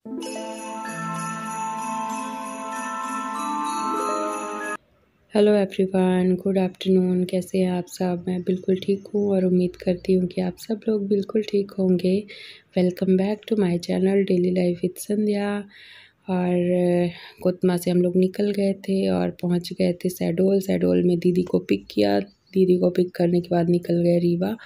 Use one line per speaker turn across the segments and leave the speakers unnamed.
Hello everyone, good afternoon. कैसे हैं आप सब? मैं बिल्कुल ठीक हूँ और उम्मीद करती हूँ कि आप सब लोग बिल्कुल ठीक होंगे। Welcome back to my channel daily life with Sandhya. और कोतमा से हम लोग निकल गए थे और पहुँच गए थे शहडोल। शहडोल में दीदी को पिक किया। दीदी को पिक करने के बाद निकल गए रीवा,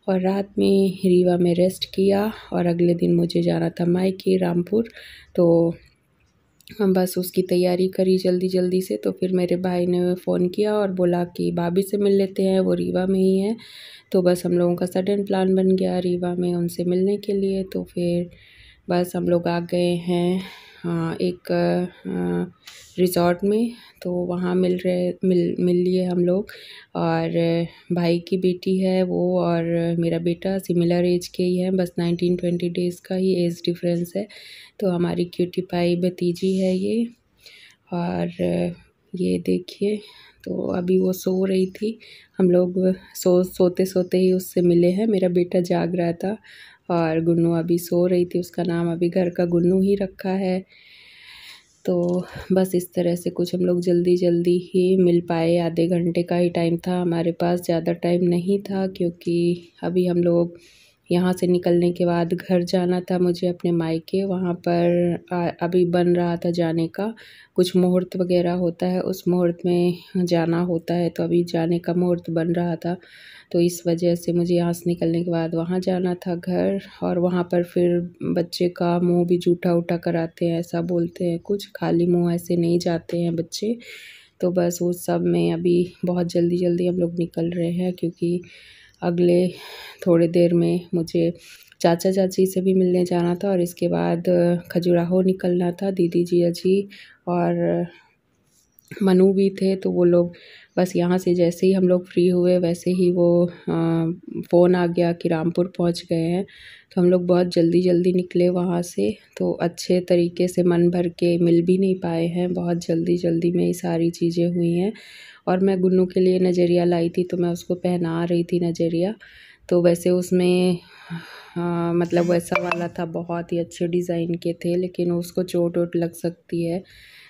और रात में रीवा में रेस्ट किया। और अगले दिन मुझे जाना था मायके रामपुर, तो हम बस उसकी तैयारी करी जल्दी जल्दी से। तो फिर मेरे भाई ने फ़ोन किया और बोला कि भाभी से मिल लेते हैं, वो रीवा में ही है। तो बस हम लोगों का सडन प्लान बन गया रीवा में उनसे मिलने के लिए। तो फिर बस हम लोग आ गए हैं एक रिज़ॉर्ट में। तो वहाँ मिल लिए हम लोग। और भाई की बेटी है वो, और मेरा बेटा सिमिलर एज के ही हैं, बस 19-20 डेज़ का ही एज डिफरेंस है। तो हमारी क्यूटी पाई भतीजी है ये। और ये देखिए, तो अभी वो सो रही थी। हम लोग सोते सोते ही उससे मिले हैं। मेरा बेटा जाग रहा था और गुन्नू अभी सो रही थी। उसका नाम अभी घर का गुन्नू ही रखा है। तो बस इस तरह से कुछ हम लोग जल्दी जल्दी ही मिल पाए। आधे घंटे का ही टाइम था हमारे पास, ज़्यादा टाइम नहीं था, क्योंकि अभी हम लोग यहाँ से निकलने के बाद घर जाना था मुझे अपने मायके। वहाँ पर अभी बन रहा था जाने का, कुछ मुहूर्त वगैरह होता है, उस मुहूर्त में जाना होता है। तो अभी जाने का मुहूर्त बन रहा था, तो इस वजह से मुझे यहाँ से निकलने के बाद वहाँ जाना था घर। और वहाँ पर फिर बच्चे का मुंह भी जूठा उठा कराते हैं, ऐसा बोलते हैं, कुछ खाली मुंह ऐसे नहीं जाते हैं बच्चे। तो बस उस सब में अभी बहुत जल्दी जल्दी हम लोग निकल रहे हैं, क्योंकि अगले थोड़ी देर में मुझे चाचा चाची से भी मिलने जाना था। और इसके बाद खजुराहो निकलना था। दीदी जी अजी और मनु भी थे, तो वो लोग बस यहाँ से जैसे ही हम लोग फ्री हुए वैसे ही वो फ़ोन आ गया कि रामपुर पहुँच गए हैं। तो हम लोग बहुत जल्दी जल्दी निकले वहाँ से। तो अच्छे तरीके से मन भर के मिल भी नहीं पाए हैं, बहुत जल्दी जल्दी में ही सारी चीज़ें हुई हैं। और मैं गुन्नू के लिए नज़रिया लाई थी, तो मैं उसको पहना रही थी नज़रिया। तो वैसे उसमें मतलब वैसा वाला था, बहुत ही अच्छे डिज़ाइन के थे, लेकिन उसको चोट वोट लग सकती है।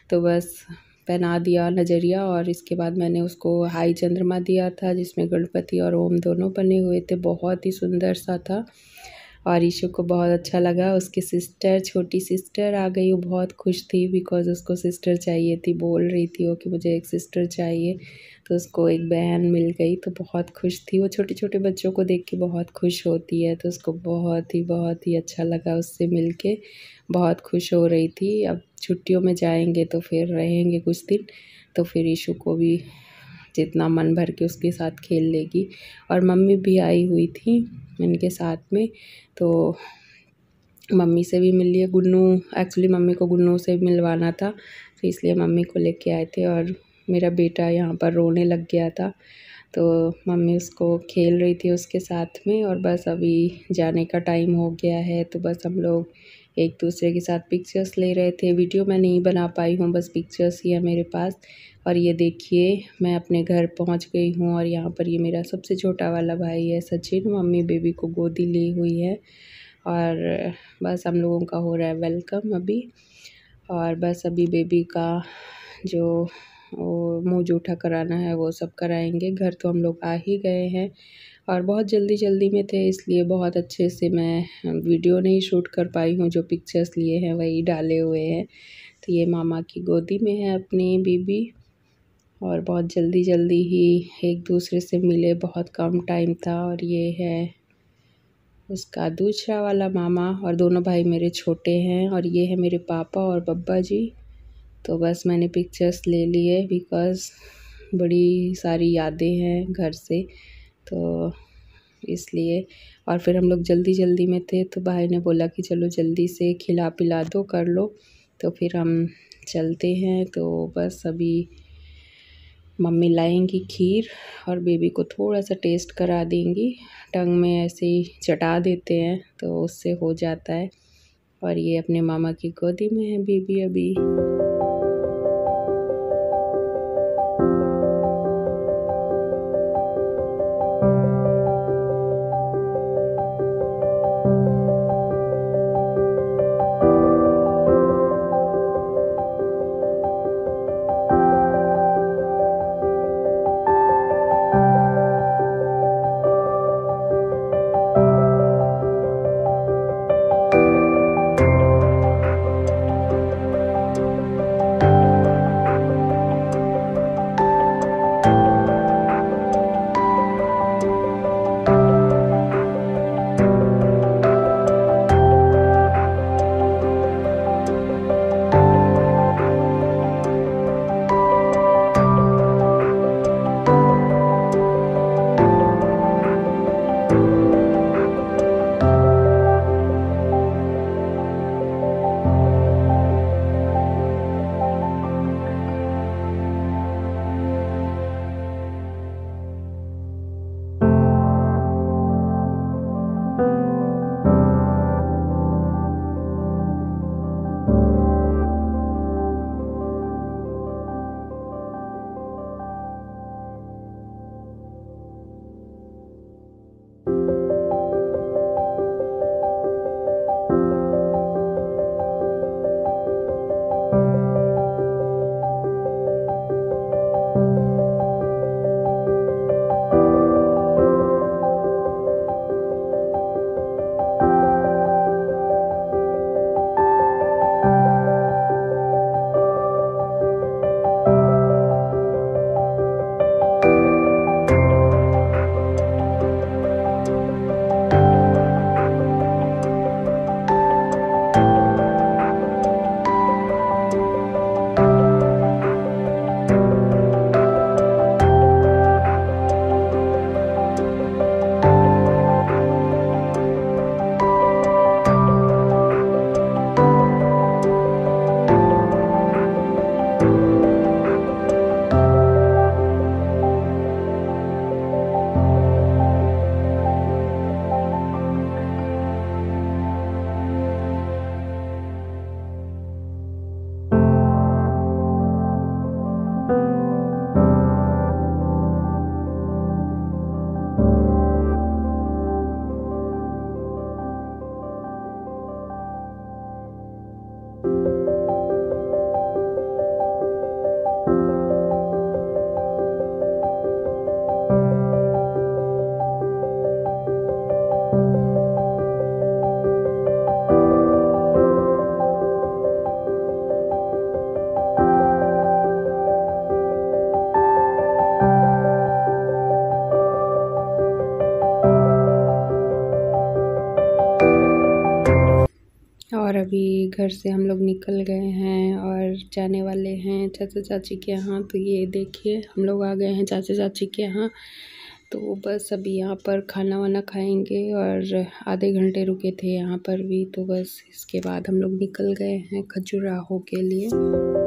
तो बस पहना दिया नज़रिया। और इसके बाद मैंने उसको हाई चंद्रमा दिया था, जिसमें गणपति और ओम दोनों बने हुए थे, बहुत ही सुंदर सा था। और ईशु को बहुत अच्छा लगा। उसकी सिस्टर, छोटी सिस्टर आ गई, वो बहुत खुश थी बिकॉज़ उसको सिस्टर चाहिए थी। बोल रही थी वो कि मुझे एक सिस्टर चाहिए, तो उसको एक बहन मिल गई, तो बहुत खुश थी वो। छोटे छोटे बच्चों को देख के बहुत खुश होती है, तो उसको बहुत ही अच्छा लगा उससे मिल के, बहुत खुश हो रही थी। अब छुट्टियों में जाएंगे तो फिर रहेंगे कुछ दिन, तो फिर ईशु को भी जितना मन भर के उसके साथ खेल लेगी। और मम्मी भी आई हुई थी इनके साथ में, तो मम्मी से भी मिल लिए। गुन्नू, एक्चुअली मम्मी को गुन्नू से मिलवाना था, तो इसलिए मम्मी को लेके आए थे। और मेरा बेटा यहाँ पर रोने लग गया था, तो मम्मी उसको खेल रही थी उसके साथ में। और बस अभी जाने का टाइम हो गया है, तो बस हम लोग एक दूसरे के साथ पिक्चर्स ले रहे थे। वीडियो मैं नहीं बना पाई हूँ, बस पिक्चर्स ही है मेरे पास। और ये देखिए, मैं अपने घर पहुँच गई हूँ, और यहाँ पर ये मेरा सबसे छोटा वाला भाई है सचिन। मम्मी बेबी को गोदी ली हुई है, और बस हम लोगों का हो रहा है वेलकम अभी। और बस अभी बेबी का जो वो मुँह जूठा कराना है वो सब कराएंगे। घर तो हम लोग आ ही गए हैं, और बहुत जल्दी जल्दी में थे, इसलिए बहुत अच्छे से मैं वीडियो नहीं शूट कर पाई हूँ। जो पिक्चर्स लिए हैं वही डाले हुए हैं। तो ये मामा की गोदी में है अपनी बेबी, और बहुत जल्दी जल्दी ही एक दूसरे से मिले, बहुत कम टाइम था। और ये है उसका दूसरा वाला मामा, और दोनों भाई मेरे छोटे हैं। और ये है मेरे पापा और बब्बा जी। तो बस मैंने पिक्चर्स ले लिए बिकॉज़ बड़ी सारी यादें हैं घर से, तो इसलिए। और फिर हम लोग जल्दी जल्दी में थे, तो भाई ने बोला कि चलो जल्दी से खिला पिला दो, कर लो। तो फिर हम चलते हैं। तो बस अभी मम्मी लाएंगी खीर, और बेबी को थोड़ा सा टेस्ट करा देंगी। टंग में ऐसे ही चटा देते हैं तो उससे हो जाता है। और ये अपने मामा की गोदी में है बेबी अभी। अभी घर से हम लोग निकल गए हैं और जाने वाले हैं चाचा चाची के यहाँ। तो ये देखिए हम लोग आ गए हैं चाचा चाची के यहाँ। तो बस अभी यहाँ पर खाना वाना खाएंगे और आधे घंटे रुके थे यहाँ पर भी। तो बस इसके बाद हम लोग निकल गए हैं खजुराहो के लिए।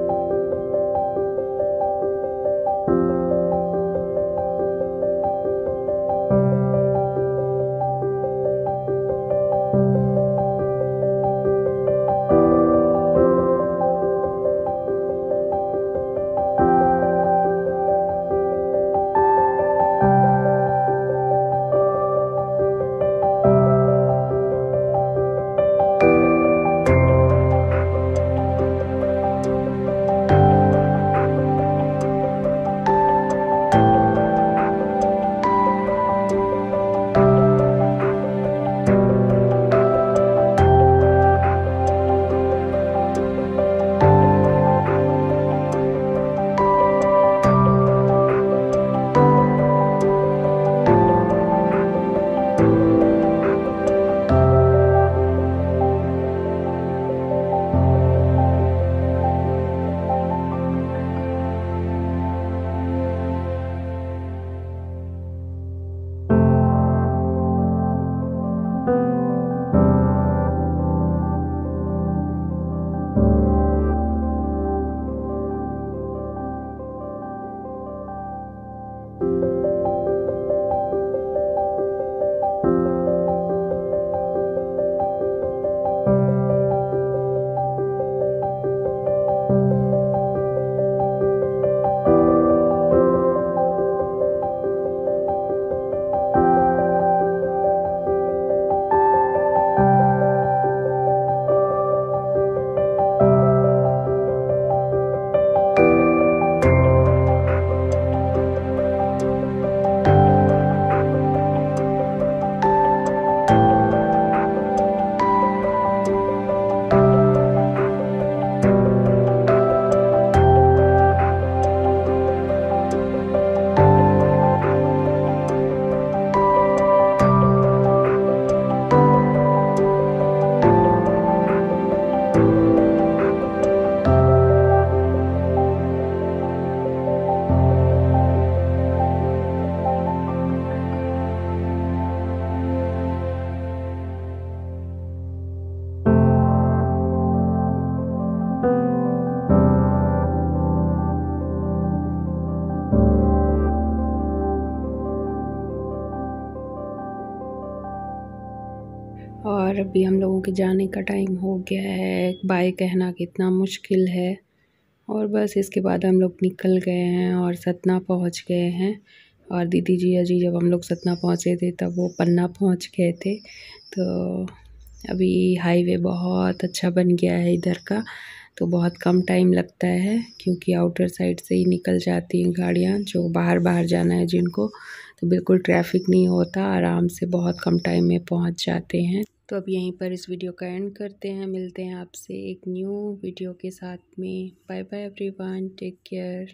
और अभी हम लोगों के जाने का टाइम हो गया है। बाय कहना कितना मुश्किल है। और बस इसके बाद हम लोग निकल गए हैं और सतना पहुंच गए हैं। और दीदी जिया जी जब हम लोग सतना पहुंचे थे तब वो पन्ना पहुंच गए थे। तो अभी हाईवे बहुत अच्छा बन गया है इधर का। तो बहुत कम टाइम लगता है क्योंकि आउटर साइड से ही निकल जाती हैं गाड़ियाँ जो बाहर जाना है जिनको। तो बिल्कुल ट्रैफिक नहीं होता, आराम से बहुत कम टाइम में पहुंच जाते हैं। तो अब यहीं पर इस वीडियो का एंड करते हैं। मिलते हैं आपसे एक न्यू वीडियो के साथ में। Bye bye everyone, take care.